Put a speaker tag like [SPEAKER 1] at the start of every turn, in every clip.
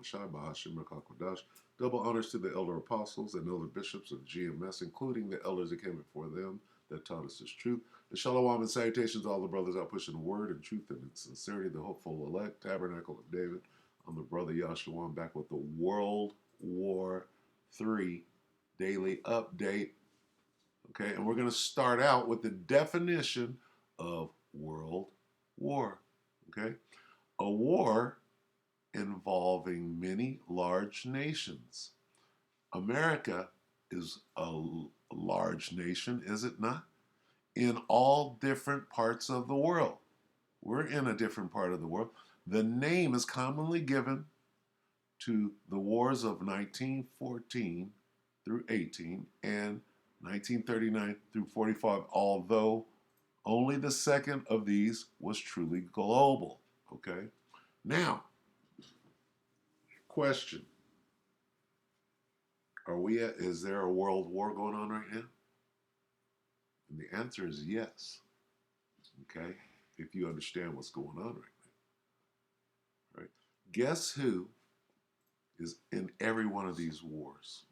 [SPEAKER 1] Shai Bahashim Rakakwadash. Double honors to the elder apostles and elder bishops of GMS, including the elders that came before them that taught us this truth. The shalom and salutations to all the brothers out pushing the word and truth and in sincerity, the hopeful elect, tabernacle of David. I'm the brother Yahshua. I'm back with the World War III daily update. Okay, and we're going to start out with the definition of world war. Okay, a war involving many large nations. America is a large nation, is it not? In all different parts of the world. We're in a different part of the world. The name is commonly given to the wars of 1914 through 18 and 1939 through 45, although only the second of these was truly global. Okay? Now, question. Is there a world war going on right now? And the answer is yes. Okay? If you understand what's going on right now. Right? Guess who is in every one of these wars?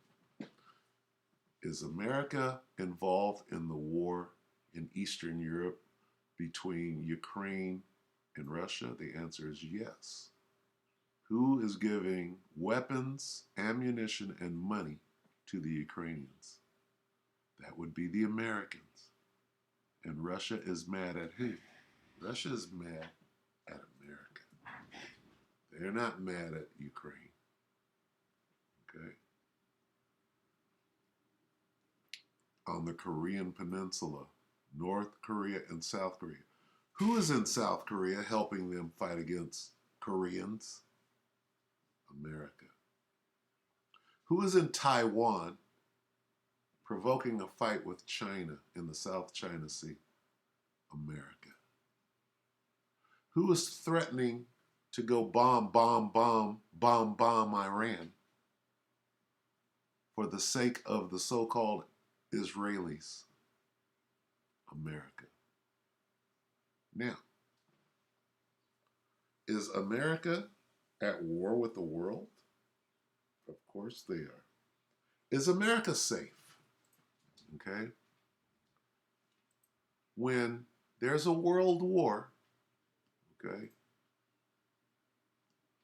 [SPEAKER 1] Is America involved in the war in Eastern Europe between Ukraine and Russia? The answer is yes. Who is giving weapons, ammunition, and money to the Ukrainians? That would be the Americans. And Russia is mad at who? Russia is mad at America. They're not mad at Ukraine. Okay? On the Korean Peninsula, North Korea and South Korea. Who is in South Korea helping them fight against Koreans? America. Who is in Taiwan provoking a fight with China in the South China Sea? America. Who is threatening to go bomb Iran for the sake of the so-called Israelis? America. Now, is America at war with the world? Of course they are. Is America safe? Okay? When there's a world war, okay,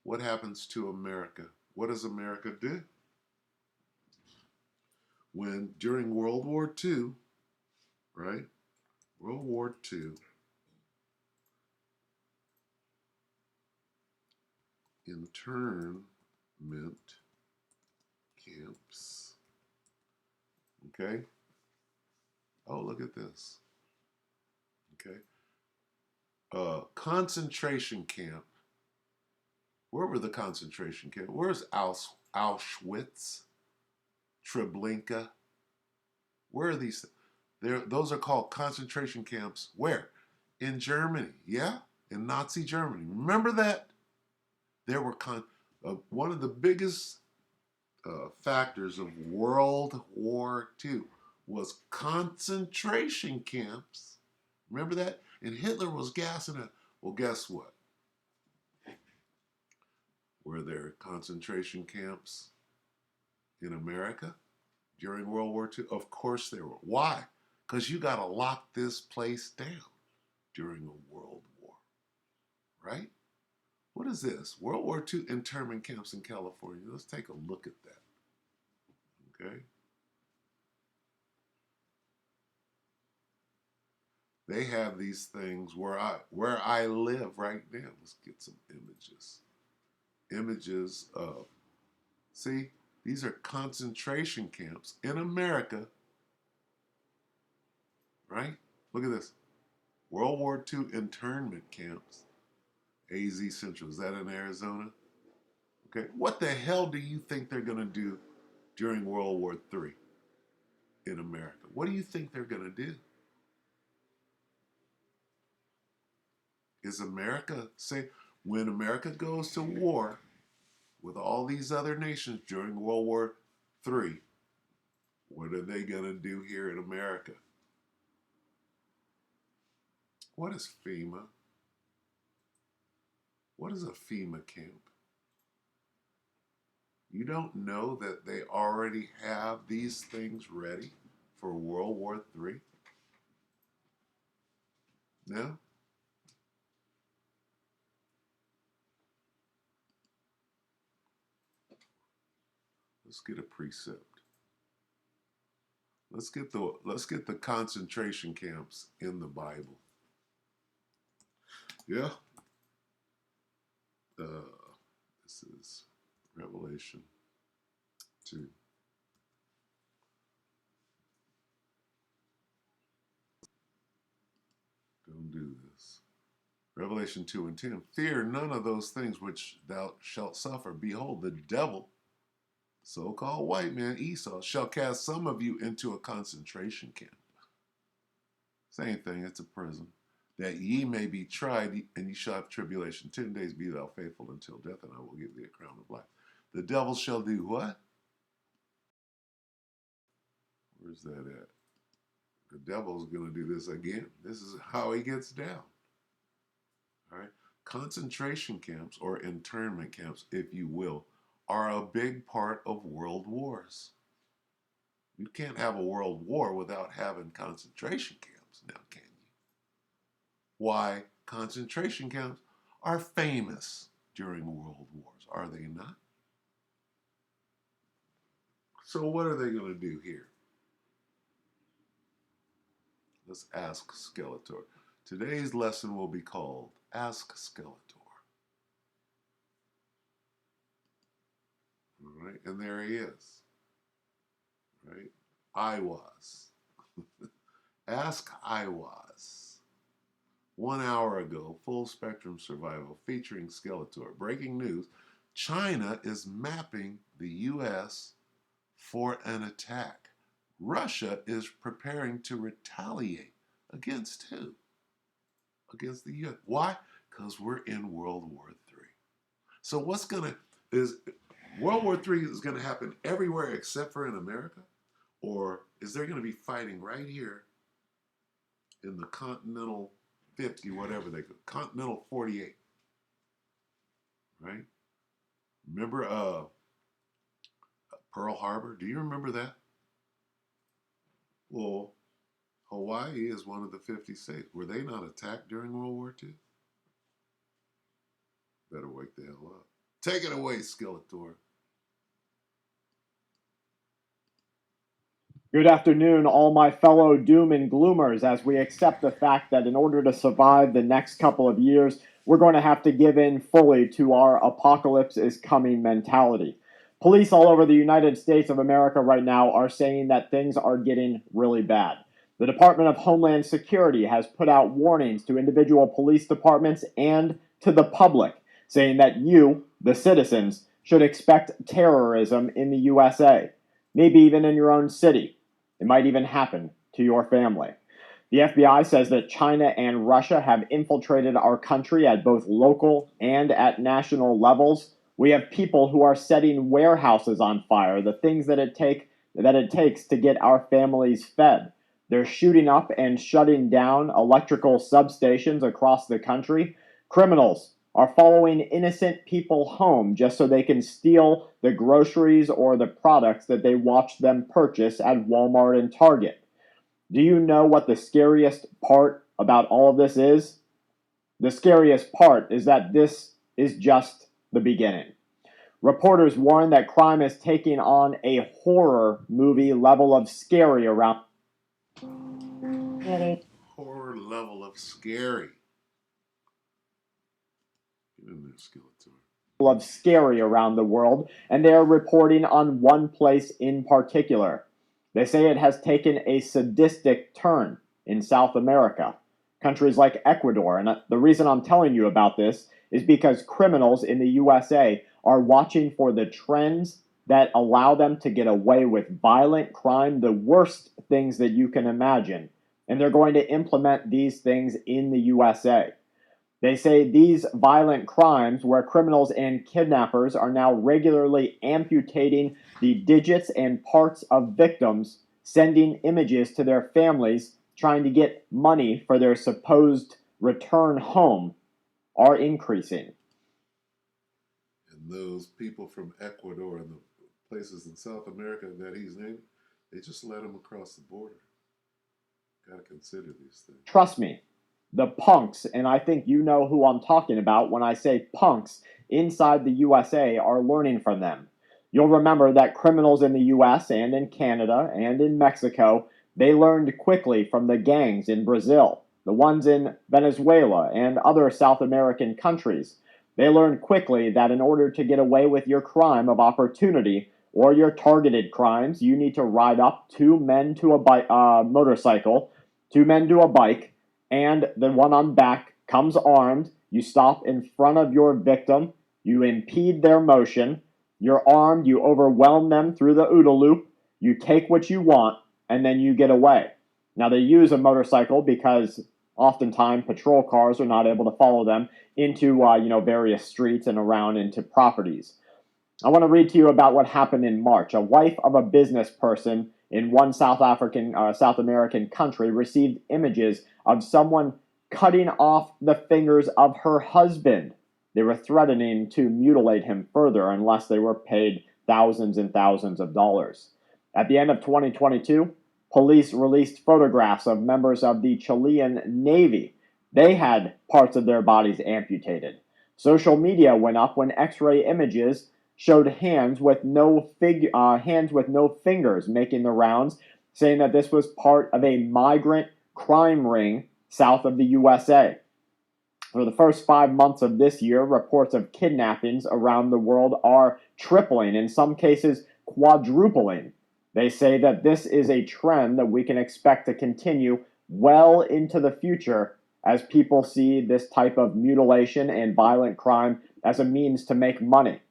[SPEAKER 1] what happens to America? What does America do? When during World War II, right? World War II, internment camps. Okay? Oh, look at this. Okay? Concentration camp. Where were the concentration camps? Where's Auschwitz? Treblinka? Where are these? Those are called concentration camps. Where? In Germany. Yeah? In Nazi Germany. Remember that? There were one of the biggest factors of World War II was concentration camps. Remember that? And Hitler was gassing it. Well, guess what? Were there concentration camps in America during World War II? Of course there were. Why? Because you got to lock this place down during a world war. Right? What is this? World War II internment camps in California. Let's take a look at that. Okay? They have these things where I live right now. Let's get some images. Images of, see, these are concentration camps in America, right? Look at this. World War II internment camps. AZ Central, is that in Arizona? Okay, what the hell do you think they're going to do during World War III in America? What do you think they're going to do? Is America, say, when America goes to war with all these other nations during World War III, what are they going to do here in America? What is FEMA? What is a FEMA camp? You don't know that they already have these things ready for World War III? No? Let's get a precept. Let's get the concentration camps in the Bible. Yeah. This is Revelation 2. Don't do this. Revelation 2 and 10. Fear none of those things which thou shalt suffer. Behold, the devil, so-called white man Esau, shall cast some of you into a concentration camp. Same thing, it's a prison. That ye may be tried, and ye shall have tribulation. 10 days be thou faithful until death, and I will give thee a crown of life. The devil shall do what? Where's that at? The devil's going to do this again. This is how he gets down. All right. Concentration camps, or internment camps, if you will, are a big part of world wars. You can't have a world war without having concentration camps now, can you? Why? Concentration camps are famous during world wars, are they not? So what are they going to do here? Let's ask Skeletor. Today's lesson will be called Ask Skeletor. All right, and there he is. Right? I was. Ask I was. 1 hour ago, Full Spectrum Survival featuring Skeletor. Breaking news, China is mapping the U.S. for an attack. Russia is preparing to retaliate. Against who? Against the U.S. Why? Because we're in World War III. So what's going to, is World War III is going to happen everywhere except for in America? Or is there going to be fighting right here in the Continental 50, whatever they call Continental 48? Right? Remember Pearl Harbor? Do you remember that? Well, Hawaii is one of the 50 states. Were they not attacked during World War II? Better wake the hell up. Take it away, Skeletor.
[SPEAKER 2] Good afternoon, all my fellow doom and gloomers, as we accept the fact that in order to survive the next couple of years, we're going to have to give in fully to our apocalypse is coming mentality. Police all over the United States of America right now are saying that things are getting really bad. The Department of Homeland Security has put out warnings to individual police departments and to the public, saying that you, the citizens, should expect terrorism in the USA, maybe even in your own city. It might even happen to your family. The FBI says that China and Russia have infiltrated our country at both local and at national levels. We have people who are setting warehouses on fire, the things that it takes to get our families fed. They're shooting up and shutting down electrical substations across the country. Criminals are following innocent people home just so they can steal the groceries or the products that they watch them purchase at Walmart and Target. Do you know what the scariest part about all of this is? The scariest part is that this is just the beginning. Reporters warn that crime is taking on a horror movie level of scary around.
[SPEAKER 1] Horror level of scary. Get in there, Skeletor.
[SPEAKER 2] Of scary around the world, and they are reporting on one place in particular. They say it has taken a sadistic turn in South America, countries like Ecuador. And the reason I'm telling you about this is because criminals in the USA are watching for the trends that allow them to get away with violent crime, the worst things that you can imagine. And they're going to implement these things in the USA. They say these violent crimes, where criminals and kidnappers are now regularly amputating the digits and parts of victims, sending images to their families, trying to get money for their supposed return home, are increasing.
[SPEAKER 1] those people from Ecuador and the places in South America that he's named, they just let them across the border. Got to consider these things.
[SPEAKER 2] Trust me, the punks, and I think you know who I'm talking about when I say punks inside the USA, are learning from them. You'll remember that criminals in the US and in Canada and in Mexico, they learned quickly from the gangs in Brazil, the ones in Venezuela and other South American countries. They learned quickly that in order to get away with your crime of opportunity or your targeted crimes, you need to ride up two men to a motorcycle, two men to a bike, and the one on back comes armed. You stop in front of your victim, you impede their motion, you're armed, you overwhelm them through the OODA loop, you take what you want, and then you get away. Now, they use a motorcycle because oftentimes patrol cars are not able to follow them into various streets and around into properties. I want to read to you about what happened in March. A wife of a business person in one South American country received images of someone cutting off the fingers of her husband. They were threatening to mutilate him further unless they were paid thousands and thousands of dollars. At the end of 2022, police released photographs of members of the Chilean Navy. They had parts of their bodies amputated. Social media went up when X-ray images showed hands with no fingers making the rounds, saying that this was part of a migrant crime ring south of the USA. For the first 5 months of this year, reports of kidnappings around the world are tripling, in some cases quadrupling. They say that this is a trend that we can expect to continue well into the future as people see this type of mutilation and violent crime as a means to make money.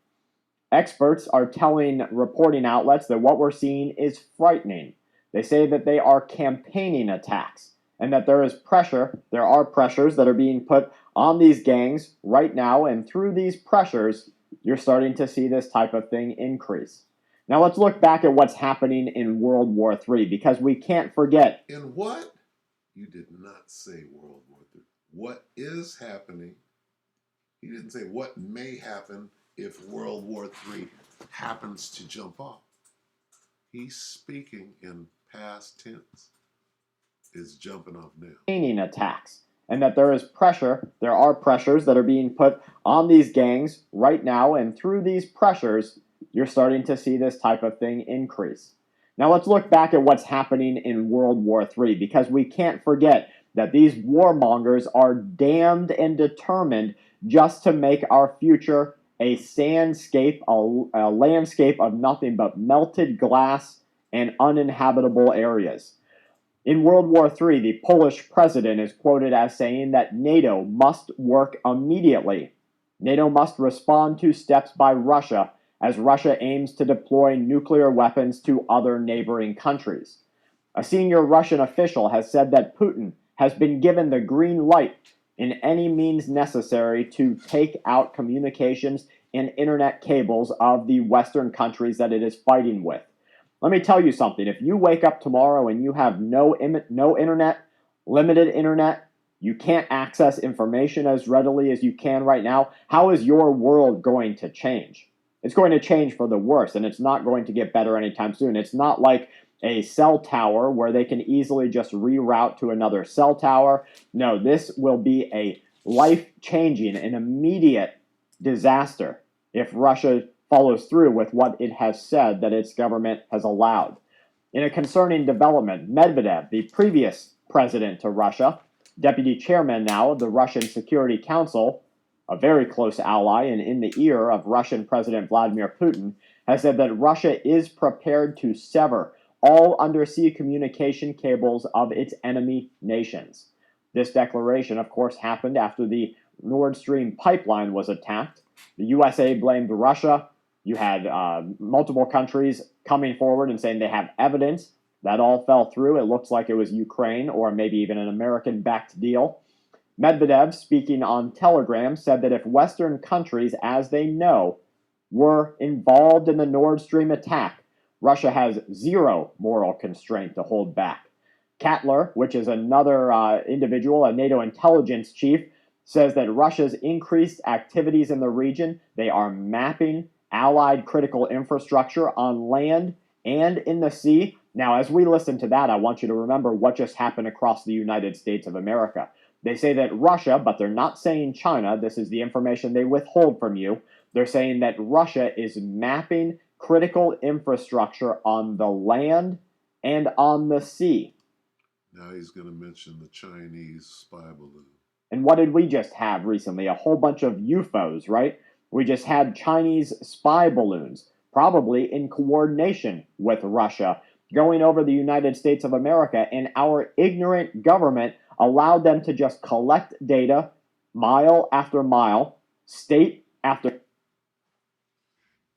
[SPEAKER 2] Experts are telling reporting outlets that what we're seeing is frightening. They say that they are campaigning attacks and that there are pressures that are being put on these gangs right now, and through these pressures, you're starting to see this type of thing increase. Now let's look back at what's happening in World War III, because we can't forget.
[SPEAKER 1] In what? You did not say World War III. What is happening? He didn't say what may happen if World War III happens to jump off. He's speaking in past tense. Is jumping off now.
[SPEAKER 2] Attacks, and that there are pressures that are being put on these gangs right now, and through these pressures, you're starting to see this type of thing increase. Now let's look back at what's happening in World War III, because we can't forget that these warmongers are damned and determined just to make our future a a landscape of nothing but melted glass and uninhabitable areas. In World War III, the Polish president is quoted as saying that NATO must work immediately. NATO must respond to steps by Russia as Russia aims to deploy nuclear weapons to other neighboring countries. A senior Russian official has said that Putin has been given the green light in any means necessary to take out communications and internet cables of the Western countries that it is fighting with. Let me tell you something. If you wake up tomorrow and you have no internet, limited internet, you can't access information as readily as you can right now, how is your world going to change? It's going to change for the worse, and it's not going to get better anytime soon. It's not like a cell tower where they can easily just reroute to another cell tower. No, this will be a life-changing and immediate disaster if Russia follows through with what it has said that its government has allowed. In a concerning development, Medvedev, the previous president to Russia, deputy chairman now of the Russian Security Council, a very close ally and in the ear of Russian President Vladimir Putin, has said that Russia is prepared to sever all undersea communication cables of its enemy nations. This declaration, of course, happened after the Nord Stream pipeline was attacked. The USA blamed Russia. You had multiple countries coming forward and saying they have evidence. That all fell through. It looks like it was Ukraine or maybe even an American-backed deal. Medvedev, speaking on Telegram, said that if Western countries, as they know, were involved in the Nord Stream attack, Russia has zero moral constraint to hold back. Kattler, which is another individual, a NATO intelligence chief, says that Russia's increased activities in the region, they are mapping Allied critical infrastructure on land and in the sea. Now, as we listen to that, I want you to remember what just happened across the United States of America. They say that Russia, but they're not saying China, this is the information they withhold from you. They're saying that Russia is mapping critical infrastructure on the land and on the sea.
[SPEAKER 1] Now he's going to mention the Chinese spy balloon.
[SPEAKER 2] And what did we just have recently? A whole bunch of UFOs, right? We just had Chinese spy balloons, probably in coordination with Russia, going over the United States of America, and our ignorant government allowed them to just collect data mile after mile, state after.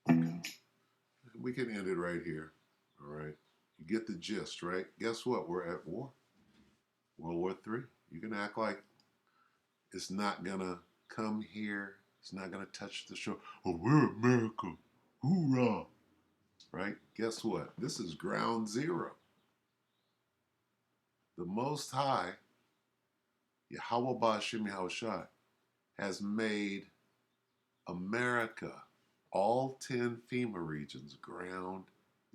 [SPEAKER 1] We can end it right here. All right. You get the gist, right? Guess what? We're at war. World War III. You can act like it's not going to come here. It's not going to touch the shore. Oh, we're America. Hoorah. Right? Guess what? This is ground zero. The Most High, Yahweh Ba'Shem Yahushai, has made America, all 10 FEMA regions, ground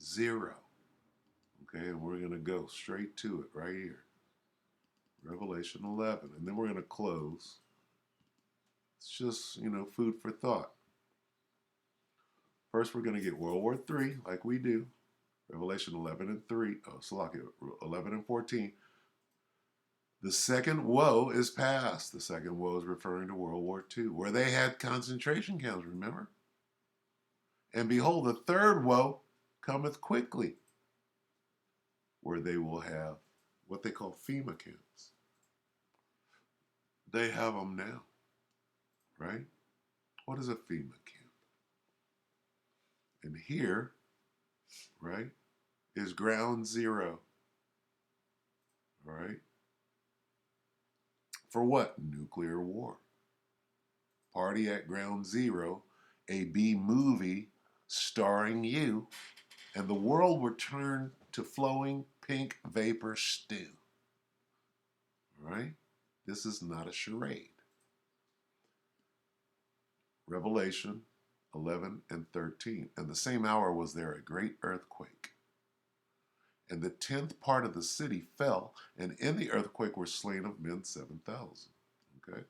[SPEAKER 1] zero. Okay, and we're going to go straight to it right here. Revelation 11. And then we're going to close. It's just, food for thought. First, we're going to get World War III, like we do. Revelation 11 and 3. Oh, Salakia, 11 and 14. The second woe is past. The second woe is referring to World War II, where they had concentration camps, remember? And behold, the third woe cometh quickly, where they will have what they call FEMA camps. They have them now, right? What is a FEMA camp? And here, right, is ground zero, all right? For what? Nuclear war. Party at Ground Zero, a B movie starring you, and the world will turn to flowing pink vapor stew. All right? This is not a charade. Revelation 11 and 13. And the same hour was there a great earthquake. And the 10th part of the city fell, and in the earthquake were slain of men 7,000. Okay?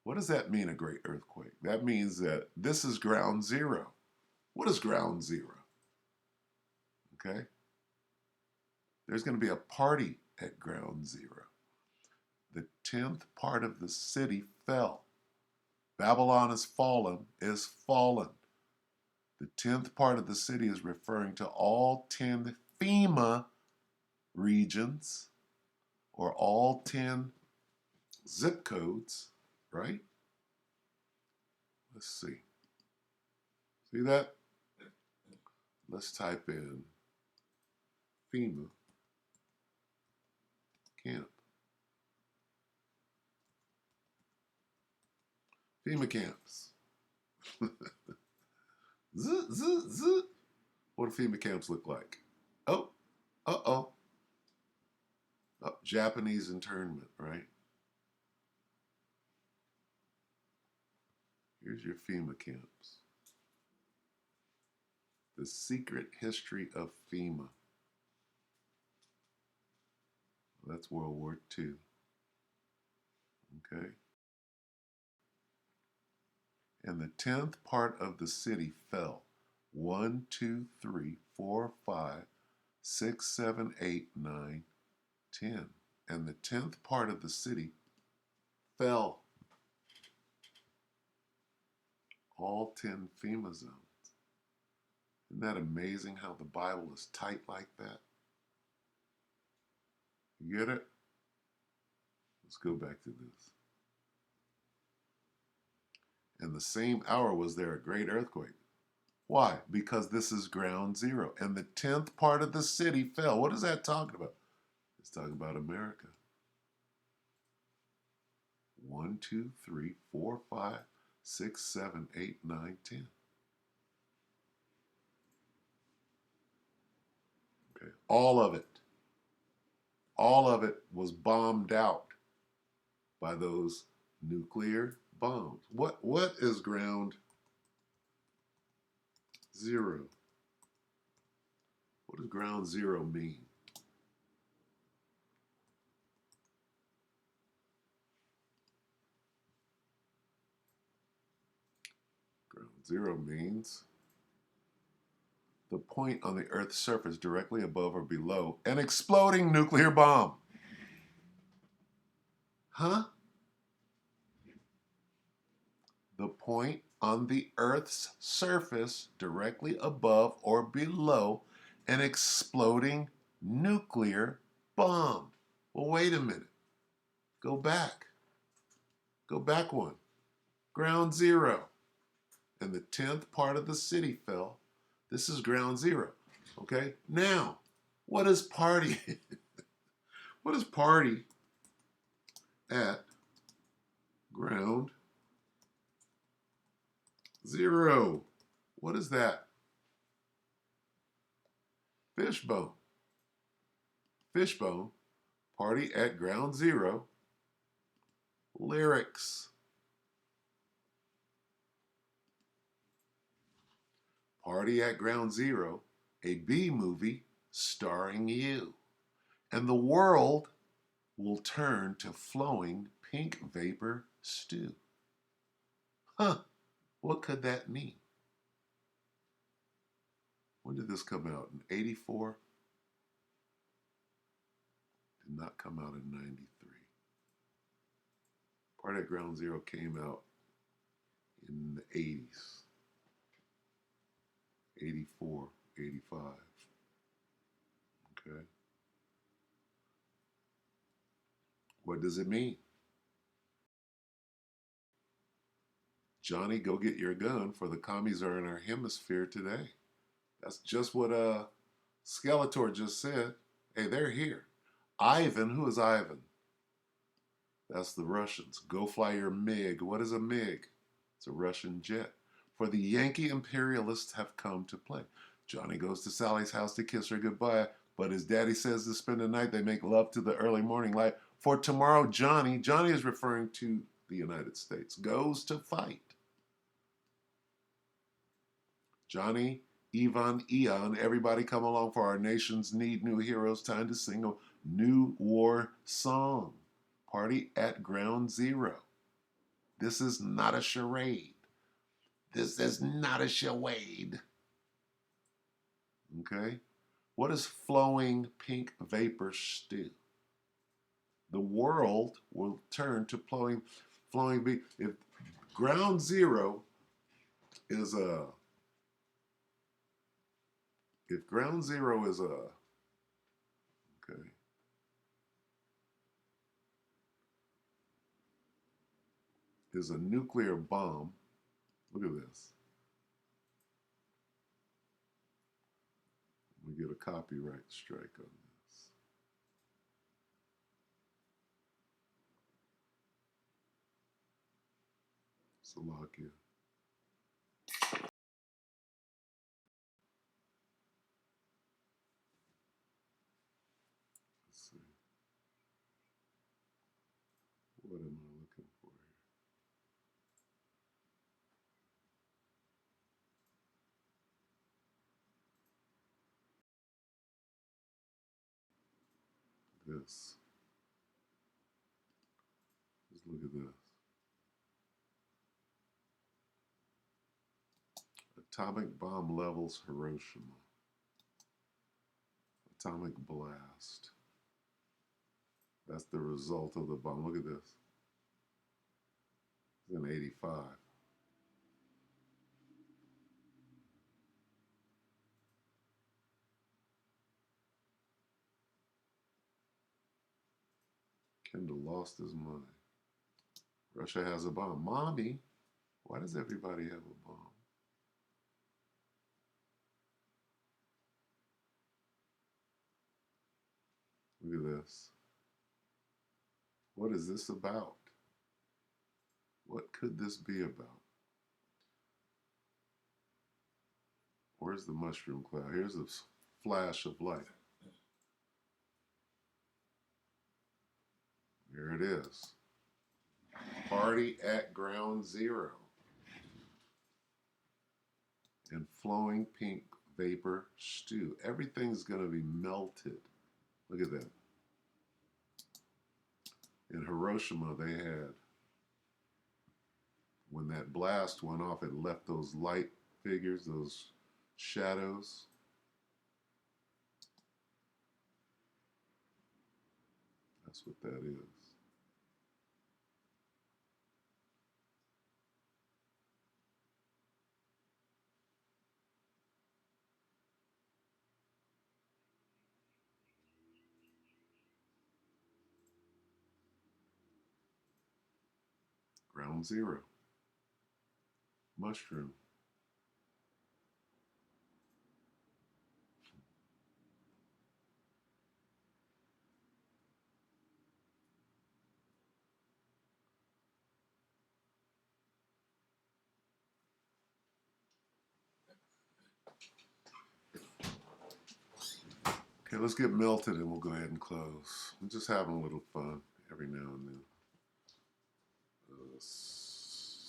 [SPEAKER 1] What does that mean, a great earthquake? That means that this is ground zero. What is ground zero? Okay? There's going to be a party at ground zero. The 10th part of the city fell. Babylon is fallen, is fallen. The 10th part of the city is referring to all 10 FEMA regions, or all 10 zip codes, right? Let's see. See that? Let's type in FEMA camp. FEMA camps. What do FEMA camps look like? Oh, uh-oh. Oh, Japanese internment, right? Here's your FEMA camps. The secret history of FEMA. That's World War II. Okay? And the 10th part of the city fell. 1, 2, 3, 4, 5, 6, 7, 8, 9, 10. And the 10th part of the city fell. All 10 FEMA zones. Isn't that amazing how the Bible is tight like that? You get it? Let's go back to this. And the same hour was there a great earthquake. Why? Because this is ground zero. And the 10th part of the city fell. What is that talking about? It's talking about America. 1, 2, 3, 4, 5, 6, 7, 8, 9, 10. Okay. All of it was bombed out by those nuclear bombs. What is ground zero? What does ground zero mean? Ground zero means the point on the Earth's surface directly above or below an exploding nuclear bomb. Huh? The point on the Earth's surface directly above or below an exploding nuclear bomb. Well, wait a minute. Go back. Go back one. Ground zero. And the 10th part of the city fell. This is ground zero. Okay? Now, what is party? What is party at ground zero? What is that? Fishbone. Fishbone. Party at ground zero. Lyrics. Party at Ground Zero, a B movie starring you. And the world will turn to flowing pink vapor stew. Huh, what could that mean? When did this come out? In 84? Did not come out in 93. Party at Ground Zero came out in the 80s. 84, 85. Okay. What does it mean? Johnny, go get your gun, for the commies are in our hemisphere today. That's just what Skeletor just said. Hey, they're here. Ivan, who is Ivan? That's the Russians. Go fly your MiG. What is a MiG? It's a Russian jet. For the Yankee imperialists have come to play. Johnny goes to Sally's house to kiss her goodbye, but his daddy says to spend the night. They make love to the early morning light. For tomorrow, Johnny is referring to the United States, goes to fight. Johnny, Ivan, Eon, everybody come along, for our nations need new heroes. Time to sing a new war song. Party at Ground Zero. This is not a charade. This is not a charade. Okay? What is flowing pink vapor stew? The world will turn to flowing be if Ground Zero is a if Ground Zero is a okay. Is a nuclear bomb. Look at this. We get a copyright strike on this. Slovakia. Let's see. What am I looking for here? This. Just look at this. Atomic bomb levels Hiroshima. Atomic blast. That's the result of the bomb. Look at this. It's in 85. Kendall lost his mind. Russia has a bomb. Mommy, why does everybody have a bomb? Look at this. What is this about? What could this be about? Where's the mushroom cloud? Here's a flash of light. Here it is. party at ground zero. And flowing pink vapor stew. Everything's going to be melted. Look at that. In Hiroshima, they had, when that blast went off, it left those light figures, those shadows. That's what that is. Ground zero. Mushroom. Okay, let's get melted and we'll go ahead and close. I'm just having a little fun every now and then.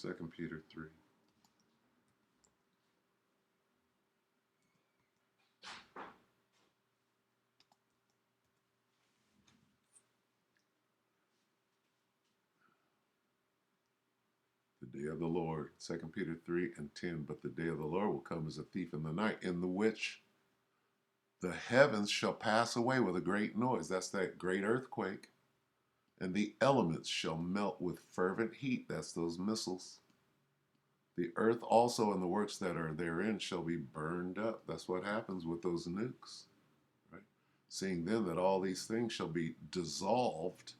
[SPEAKER 1] 2 Peter 3. The day of the Lord, 2 Peter 3 and 10. But the day of the Lord will come as a thief in the night, in the which the heavens shall pass away with a great noise. That's that great earthquake. And the elements shall melt with fervent heat. That's those missiles. The earth also and the works that are therein shall be burned up. That's what happens with those nukes. Right? Seeing then that all these things shall be dissolved,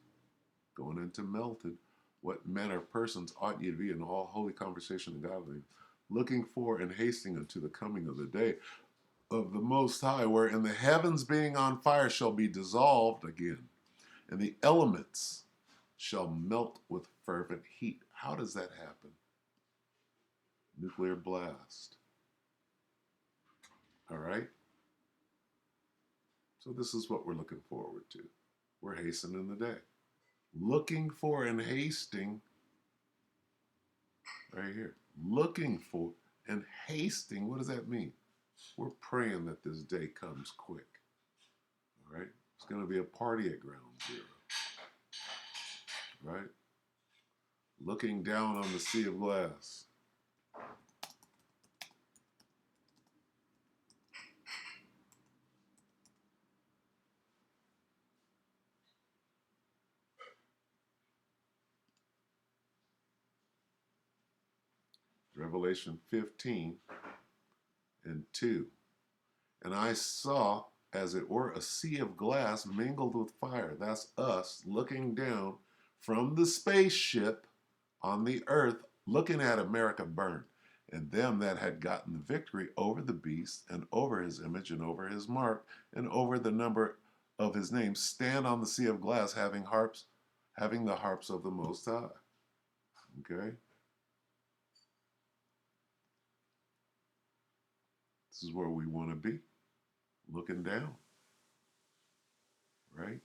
[SPEAKER 1] going into melted, what manner of persons ought ye to be in all holy conversation and godliness, looking for and hasting unto the coming of the day of the Most High, wherein the heavens being on fire shall be dissolved again, and the elements shall melt with fervent heat. How does that happen? Nuclear blast. All right? So this is what we're looking forward to. We're hastening the day. Looking for and hasting, right here. Looking for and hasting, what does that mean? We're praying that this day comes quick. All right? It's going to be a party at ground zero. Right? Looking down on the sea of glass. Revelation 15 and 2. And I saw, as it were, a sea of glass mingled with fire. That's us looking down from the spaceship on the earth, looking at America burn. And them that had gotten the victory over the beast, and over his image, and over his mark, and over the number of his name, stand on the sea of glass, having harps, having the harps of the Most High. Okay? This is where we want to be, looking down, right?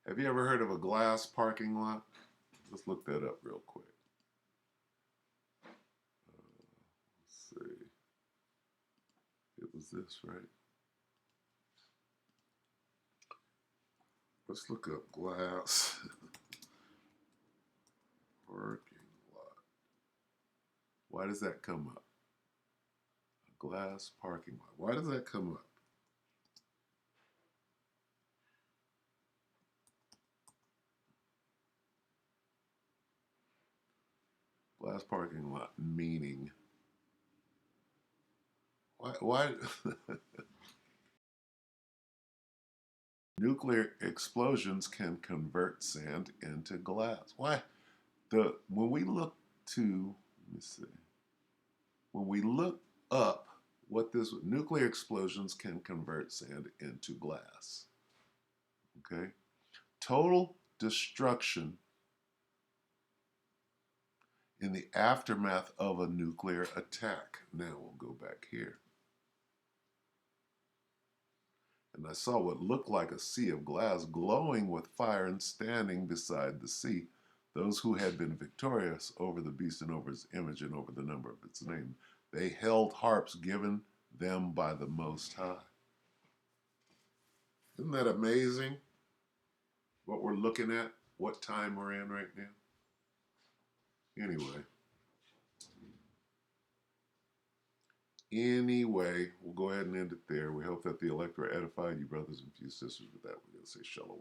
[SPEAKER 1] Have you ever heard of a glass parking lot? Let's look that up real quick. Let's see. It was this, right? Let's look up glass parking lot. Why does that come up? A glass parking lot. Why does that come up? Glass parking lot meaning. Why nuclear explosions can convert sand into glass? Why? When we look to, let me see. When we look up what this nuclear explosions can convert sand into glass. Okay? Total destruction in the aftermath of a nuclear attack. Now we'll go back here. And I saw what looked like a sea of glass glowing with fire, and standing beside the sea, those who had been victorious over the beast and over its image and over the number of its name. They held harps given them by the Most High. Isn't that amazing? What we're looking at, what time we're in right now. Anyway, we'll go ahead and end it there. We hope that the elect were edified, you brothers and few sisters. With that, we're going to say shalom.